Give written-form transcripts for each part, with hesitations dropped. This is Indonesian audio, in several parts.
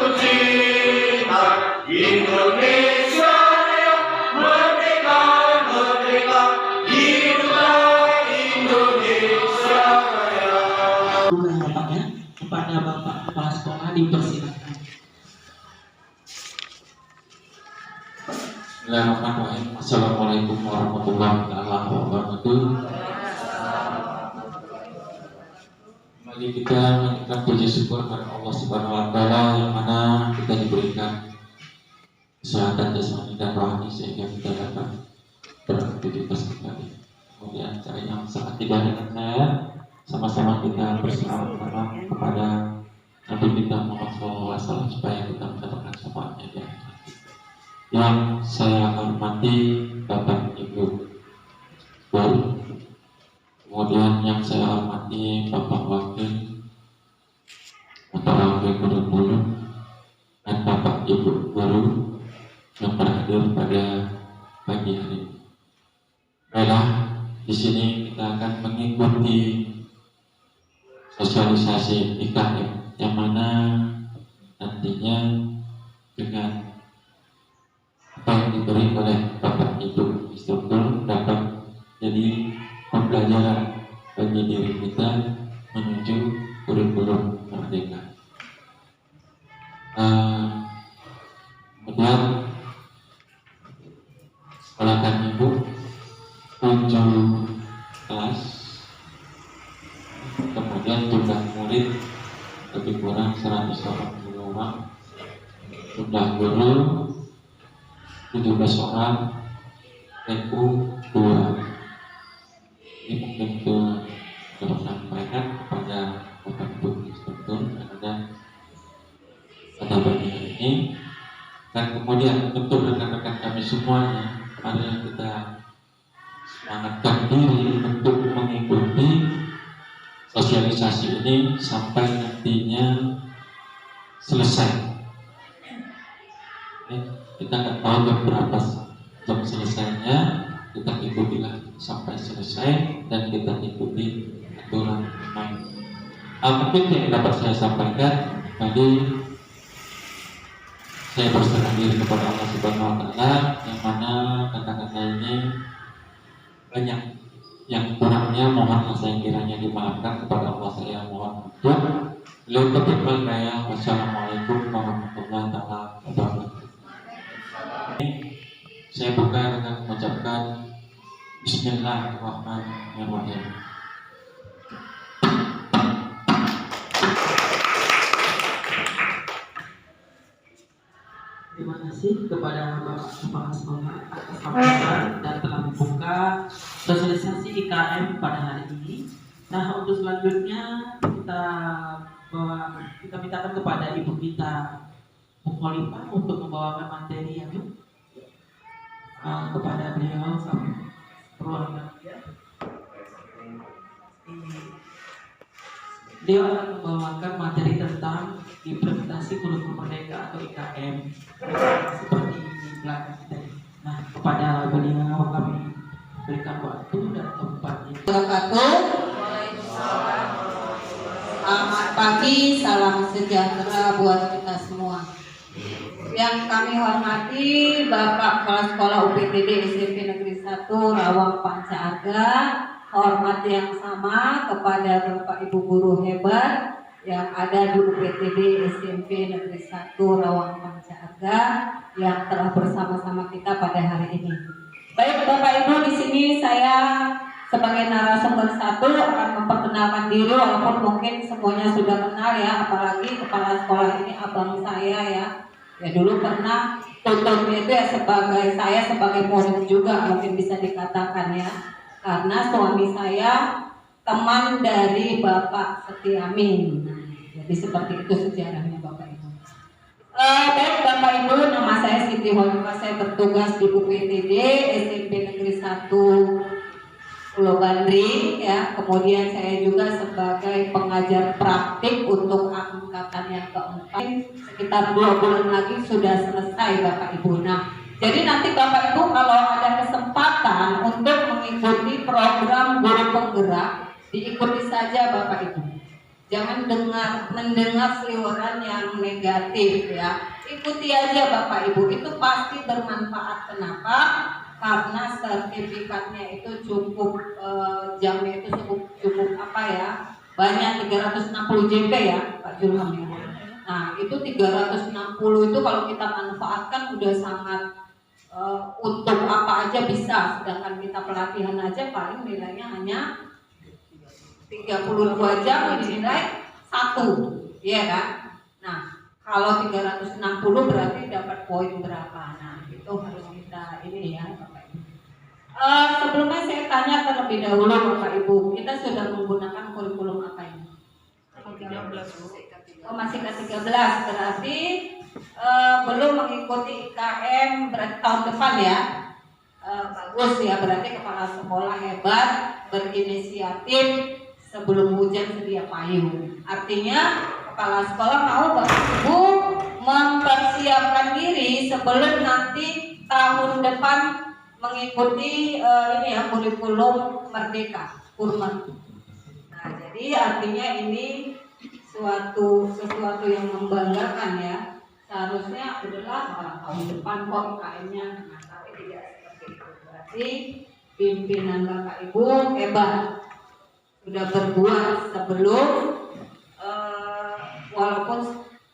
ku cinta Indonesia Raya, merdeka, merdeka, hiduplah Indonesia Raya. Bapak ya, kepada Bapak Kepala Sekolah dipersilakan. Bismillahirrahmanirrahim. Assalamualaikum warahmatullahi wabarakatuh. Kembali kita mengucapkan puji syukur kepada Allah Subhanahu wa Ta'ala yang mana kita diberikan kesehatan jasmani dan rohani sehingga kita dapat beraktivitas kembali. Kemudian cara yang sangat tidak dengar, sama-sama kita berselawat kepada Nabi kita Muhammad SAW supaya kita mendapatkan syafaatnya di akhirat. Yang saya hormati Bapak Ibu Guru, kemudian yang saya hormati Bapak Wakil atau Wakil Guru dan Bapak Ibu Guru yang berhadir pada pagi hari ini. Baiklah, di sini kita akan mengikuti sosialisasi IKM yang mana nantinya dengan apa yang diberi oleh Bapak Ibu instruktur dapat jadi pembelajaran bagi diri kita menuju kurikulum merdeka. Kemudian sekolahkan Ibu 7 kelas, kemudian jumlah murid lebih kurang 180 orang, jumlah guru 17 orang, NU 2. Ini mungkin itu saya sampaikan kepada Bapak Ibu instruktur dan pada pagi hari ini. Dan kemudian untuk rekan-rekan kami semuanya, mari kita semangatkan diri untuk mengikuti sosialisasi ini sampai nantinya selesai. Kita nggak tahu berapa jam selesainya, kita ikutilah sampai selesai dan kita ikuti aturan main. Mungkin yang dapat saya sampaikan tadi, saya berserah diri kepada Allah Subhanahu wa Ta'ala, yang mana kata-kata ini banyak yang kurangnya mohon saya kiranya dimaafkan kepada Allah, saya mohon untuk beliau ketipal saya. Wassalamualaikum warahmatullahi wabarakatuh. Saya buka dengan mengucapkan Bismillahirrahmanirrahim. Terima kasih kepada Bapak Kepala Sekolah atas sambutan dan telah membuka sosialisasi IKM pada hari ini. Nah, untuk selanjutnya kita mintakan kepada Ibu kita Bu Khalifah untuk membawakan materi yang kepada beliau sama perwakilan dia. Dia akan membawakan materi tentang implementasi kurikulum merdeka atau IKM seperti di belakang kita. Nah, kepada beliau kami berikan waktu dan tempatnya. Selamat pagi, salam sejahtera buat kita semua. Yang kami hormati Bapak Kepala Sekolah UPTD SMP Negeri 1 Rawang Panca Arga, hormat yang sama kepada Bapak Ibu guru hebat yang ada di UPTD SMP Negeri 1 Rawang Panca Arga yang telah bersama-sama kita pada hari ini. Baik Bapak Ibu, di sini saya sebagai narasumber satu akan memperkenalkan diri, walaupun mungkin semuanya sudah kenal ya, apalagi kepala sekolah ini abang saya ya. Ya dulu pernah tuturnya itu ya saya sebagai murid juga mungkin bisa dikatakan ya, karena suami saya teman dari Bapak Setiamin. Nah, jadi seperti itu sejarahnya Bapak Ibu. Baik Bapak Ibu, nama saya Siti Holika, saya bertugas di UPTD SMP Negeri 1 Pulau Gandri ya. Kemudian saya juga sebagai pengajar praktik untuk angkatan yang keempat. Sekitar 2 bulan lagi sudah selesai Bapak Ibu. Nah, jadi nanti Bapak Ibu kalau ada kesempatan untuk mengikuti program guru penggerak, diikuti saja Bapak Ibu. Jangan mendengar seliweran yang negatif ya. Ikuti aja Bapak Ibu, itu pasti bermanfaat. Kenapa? Karena sertifikatnya itu cukup, jamnya itu cukup apa ya? Banyak 360 JP ya Pak Julham ya. Nah itu 360 itu kalau kita manfaatkan udah sangat, untuk apa aja bisa. Sedangkan kita pelatihan aja paling nilainya hanya 32 jam dinilai 1, iya kan? Nah, kalau 360 berarti dapat poin berapa? Nah, itu harus kita ini ya, Bapak Ibu. Sebelumnya saya tanya terlebih dahulu Bapak Ibu, kita sudah menggunakan kurikulum apa ini? 13. Oh, masih ke-13, berarti belum mengikuti IKM berarti tahun depan ya. Bagus ya, berarti kepala sekolah hebat, berinisiatif, sebelum hujan sedia payung. Artinya kepala sekolah mau Bapak Ibu mempersiapkan diri sebelum nanti tahun depan mengikuti ini ya kurikulum Merdeka Kurma. Nah, jadi artinya ini sesuatu yang membanggakan ya. Seharusnya adalah tahun depan kok IKM-nya, nah, tapi tidak seperti itu. Berarti pimpinan Bapak Ibu hebat. Sudah berbuat sebelum, walaupun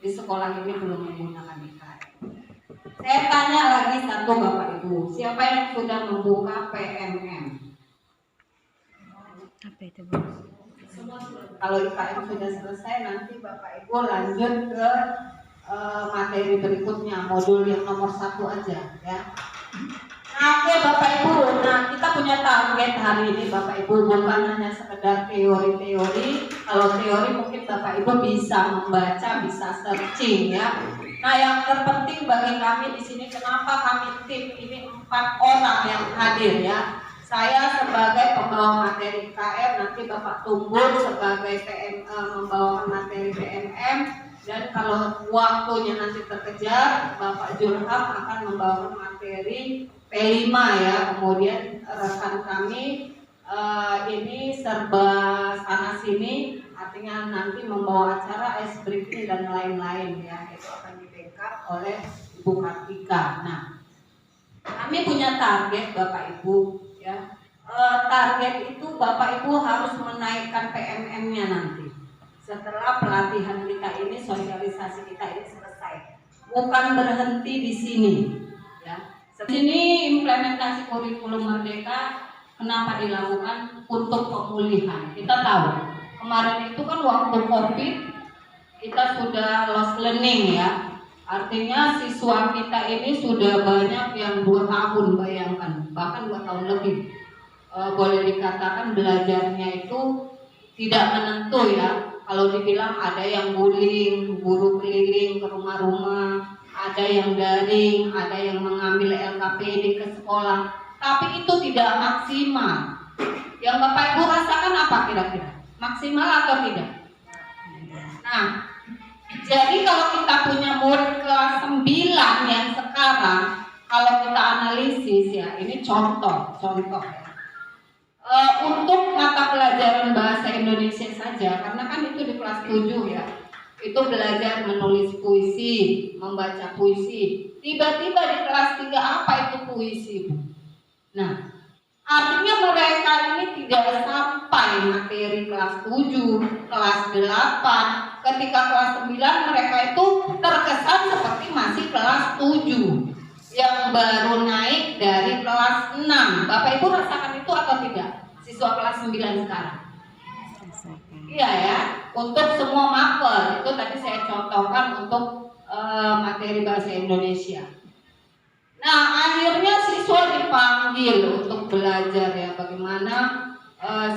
di sekolah ini belum menggunakan IKM. Saya tanya lagi satu Bapak Ibu, siapa yang sudah membuka PMM? Apa itu Bu? Kalau IKM sudah selesai, nanti Bapak Ibu lanjut ke materi berikutnya, modul yang nomor 1 aja ya. Oke Bapak Ibu, nah kita punya target hari ini Bapak Ibu, bukan hanya sekedar teori-teori. Kalau teori mungkin Bapak Ibu bisa membaca, bisa searching ya. Nah yang terpenting bagi kami di sini, kenapa kami tim ini 4 orang yang hadir ya. Saya sebagai pembawa materi KM, nanti Bapak Tumbul sebagai membawakan materi PMM, dan kalau waktunya nanti terkejar, Bapak Julham akan membawakan materi P5 ya. Kemudian rekan kami ini serba sana sini, artinya nanti membawa acara ice breaking dan lain-lain ya. Itu akan di-backup oleh Ibu Kartika. Nah, kami punya target Bapak Ibu ya. Target itu Bapak Ibu harus menaikkan PMM-nya nanti setelah pelatihan kita ini, sosialisasi kita ini selesai. Bukan berhenti di sini ya. Ini implementasi kurikulum Merdeka kenapa dilakukan? Untuk pemulihan. Kita tahu kemarin itu kan waktu COVID kita sudah lost learning ya. Artinya siswa kita ini sudah banyak yang 2 tahun, bayangkan, bahkan 2 tahun lebih. Boleh dikatakan belajarnya itu tidak menentu ya. Kalau dibilang ada yang bullying, guru keliling ke rumah-rumah, ada yang daring, ada yang mengambil LKPD ke sekolah, tapi itu tidak maksimal. Yang Bapak Ibu rasakan apa kira-kira? Maksimal atau tidak? Nah, jadi kalau kita punya murid kelas 9 yang sekarang, kalau kita analisis ya, ini contoh ya. Untuk mata pelajaran bahasa Indonesia saja, karena kan itu di kelas 7 ya, itu belajar menulis puisi, membaca puisi. Tiba-tiba di kelas 3 apa itu puisi, Bu? Nah, artinya mereka ini tidak sampai materi kelas 7, kelas 8. Ketika kelas 9 mereka itu terkesan seperti masih kelas 7 yang baru naik dari kelas 6. Bapak Ibu rasakan itu atau tidak? Siswa kelas 9 sekarang. Iya ya, untuk semua mapel itu tadi saya contohkan untuk materi bahasa Indonesia. Nah, akhirnya siswa dipanggil untuk belajar ya, bagaimana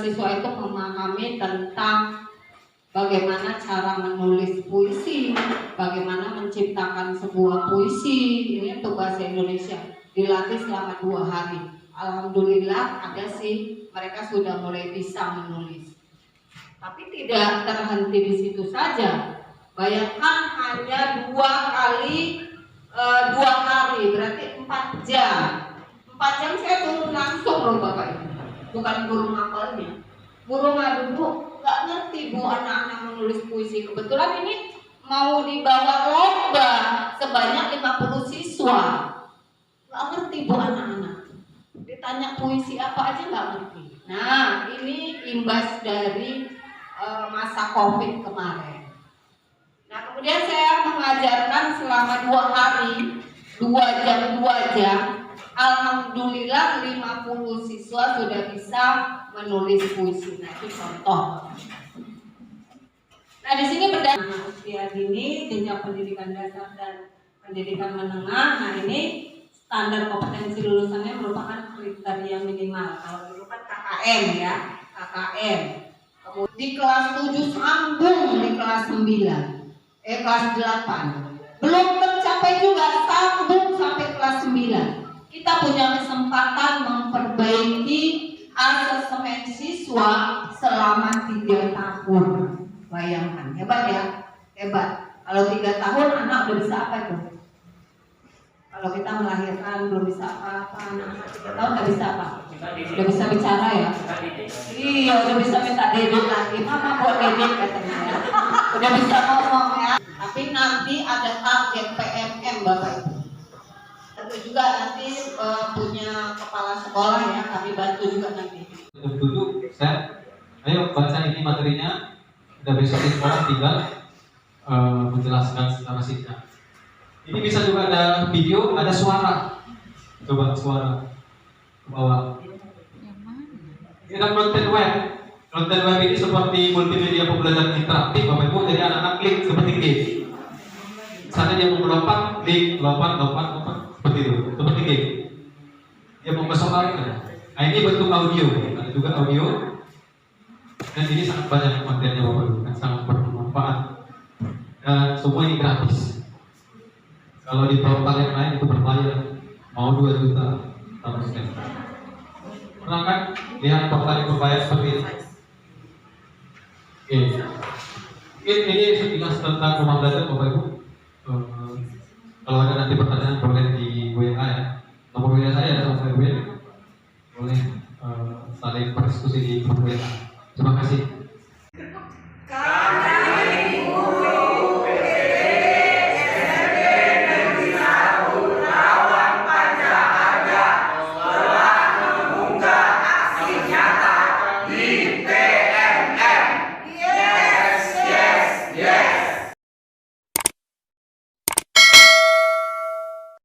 siswa itu memahami tentang bagaimana cara menulis puisi, bagaimana menciptakan sebuah puisi. Ini untuk bahasa Indonesia, dilatih selama 2 hari. Alhamdulillah ada sih, mereka sudah mulai bisa menulis. Tapi tidak terhenti di situ saja. Bayangkan hanya 2 hari, berarti 4 jam. 4 jam saya turun langsung loh Bapak Ibu. Bukan guru mapelnya. Guru ngadu, Bu, nggak ngerti Bu anak-anak menulis puisi. Kebetulan ini mau dibawa lomba sebanyak 50 siswa. Nggak ngerti Bu anak-anak. Ditanya puisi apa aja nggak ngerti. Nah, ini imbas dari masa COVID kemarin. Nah, kemudian saya mengajarkan selama 2 hari, 2 jam. Alhamdulillah 50 siswa sudah bisa menulis puisi. Nah, itu contoh. Nah, di sini berdasarkan usia dini, jenjang pendidikan dasar dan pendidikan menengah. Nah, ini standar kompetensi lulusannya merupakan kriteria minimal. Kalau dulu kan KKM ya, KKM. Kemudian di kelas 7 sambung di kelas 9, kelas 8. Belum tercapai juga, sambung sampai kelas 9. Kita punya kesempatan memperbaiki asesmen siswa selama 3 tahun. Bayangkan, hebat ya, hebat. Kalau 3 tahun anak udah bisa apa itu? Kalau kita melahirkan belum bisa apa-apa, anak-anak 3 tahun udah bisa apa? Udah bisa bicara ya? Iya, udah bisa minta dedek lagi. Mama buat dedek katanya ya. Udah bisa ngomong ya. Tapi nanti ada target PMM Bapak Ibu. Tentu juga nanti punya kepala sekolah ya, kami bantu juga nanti. Duduk, saya, ayo baca ini materinya. Udah besok di sekolah tinggal menjelaskan secara singkat. Ini bisa juga ada video, ada suara. Coba suara ke bawah. Ini ada konten web. Konten web ini seperti multimedia pembelajaran interaktif, Bapak Ibu. Jadi anak-anak klik seperti game. Misalnya dia mau melompat, klik, lompat, seperti itu, seperti game. Dia mau ke soal, nah ini bentuk audio, ada juga audio. Dan ini sangat banyak kontennya Bapak Ibu, sangat bermanfaat. Dan semua ini gratis. Kalau di portal yang lain itu berbayar, mau 2 juta tahun. Pernah kan lihat portal yang berbayar seperti ini? Oke. Ini sekilas tentang rumah belajar Bapak Ibu. Kalau ada nanti pertanyaan boleh di WA ya. Nomor WA saya sama saya boleh saling berdiskusi di grup WA. Terima kasih.